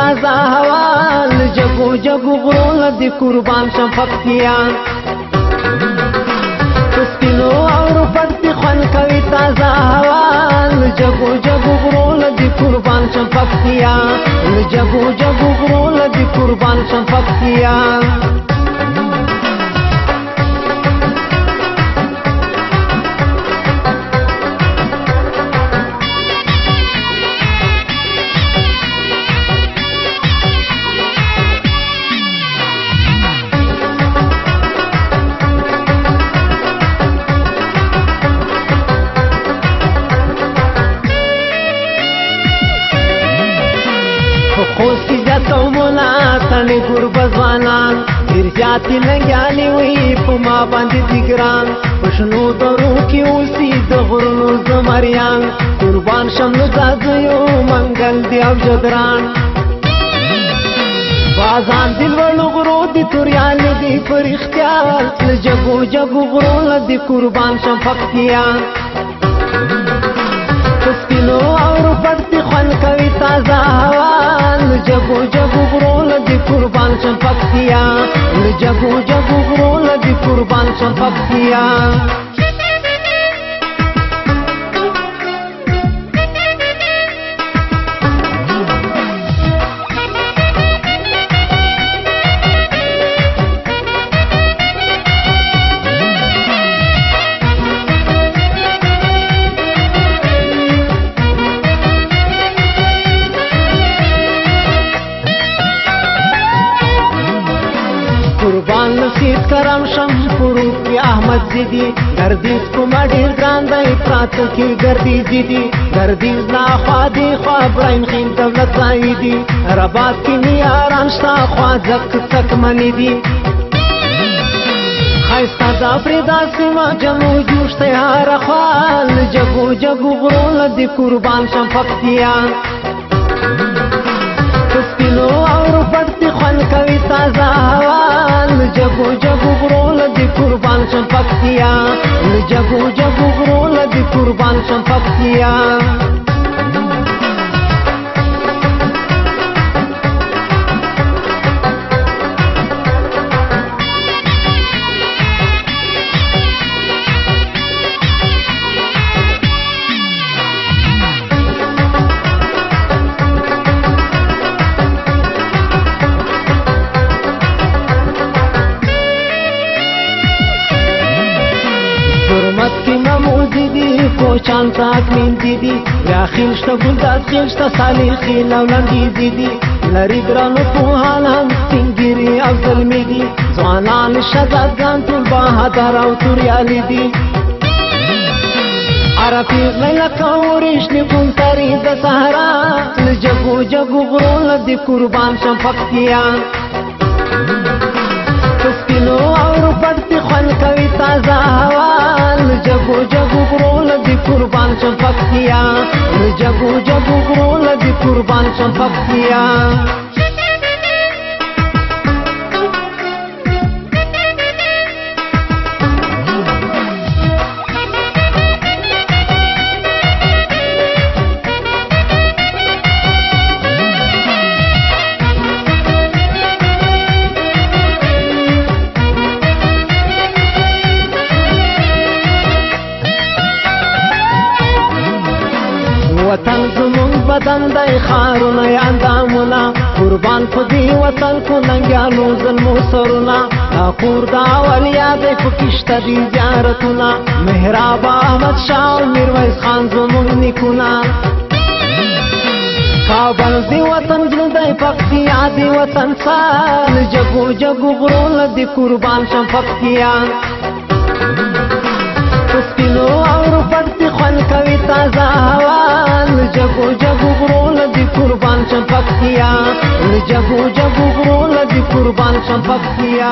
تازه هوا لجګو جګو غرونه دي قربان شم پکتیا سپینو اوړو پټ دي خوند کوي تازه هوا لجګو جګو غرونه دي قربان شم پکتیا لجګو جګو غرونه دي قربان شم پکتیا خوستی جاتو مولا تنی گربه زوانان دیر جاتی لنگیالی وی پا ما باندی دیگران پشنو درو کی اوسی دغرنو زمریان قربان شمنو زازیو منگل دی او جدران بازان دل ولو غرو دی توریالی دی پر اختیار لجگو جگو غرو لدی قربان شم پکتیان سپینو اوړو پټ دي خوند کوي تازه هوا لجګو جګو غرونه دي قربان شم پکتیا لجګو جګو غرونه دي قربان شم پکتیا قربان نصیب کرم شم فروغ کی احمد زیدی گردیز کو مډیر ګران دی پراتو کی گردیز زیدی گردیز لا خادی خوا ابراهیم خیم دولت زایدی ربات کی میاران شتا خوا زک تک منی دی خایستا دا فردا سیما جمو جوشته هر خال جگو جگو غرون دی قربان شم پکتیا سپینو اوړو پټ دي خوند کوي تازه هوا لجګو جګو غرونه دي قربان شم پکتیا لجګو جګو غرونه دي قربان شم پکتیا حرمت کی نموزی دی کوچان ساک مین دیدی یا خیلشتا گلداد خیلشتا سالی خیل اولندی دیدی لری گرانو پوهان هم سنگیری او ظلمی دی زوانان شدادگان طول بہادر او توریالی دی عرفیق لیلکا ورشنی کنتری دا سهرا لجگو جگو غرون دی قربان شم پکتیا سپینو اوړو پټ دي خوند کوي تازه هوا لجګو جګو غرونه دي قربان شم پکتیا لجګو جګو غرونه دي قربان شم پکتیا وطن زمون بدن دی خارونه اندامونه قربان په دی وطن کو ننګیالو ظلمو سرونه کور دا اولیا دی پکشته دی زیارتونه محراب احمد شاه میرویس خان زمون نیکونه کابل دی وطن زړه دی پکتیا دی وطن سال جګو جګو غرونه دی قربان شم پکتیا سپینو اوړو پټ دي خوند کوي تازه هوا لجګو جګو غرونه دي قربان شم پکتیا لجګو جګو غرونه دي قربان شم پکتیا